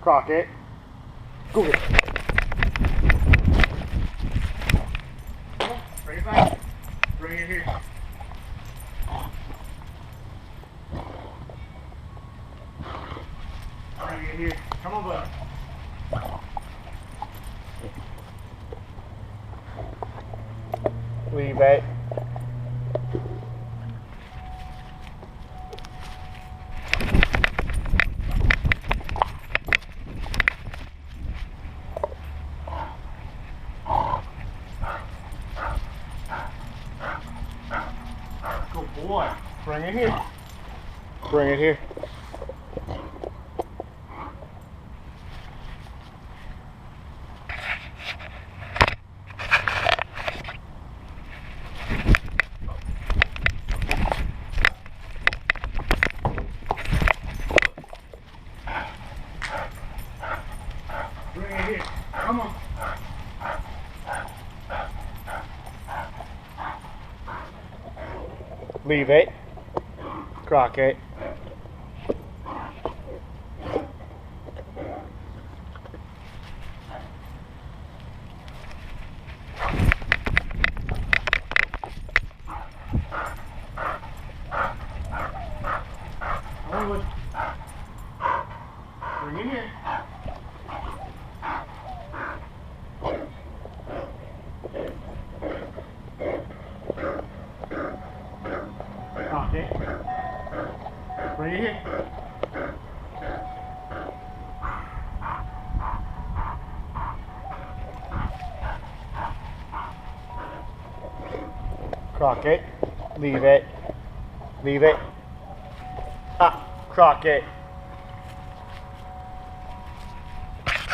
Crockett. Go ahead. Come on, bring it back. Bring it here. Bring it here. Come on, bud. Leave it. Good boy. Bring it here. Bring it here. Bring it here. Come on. Leave it. Crockett. Onward. Bring it here. Crockett. Bring it here. Crockett. Leave it. Leave it. Ah, Crockett.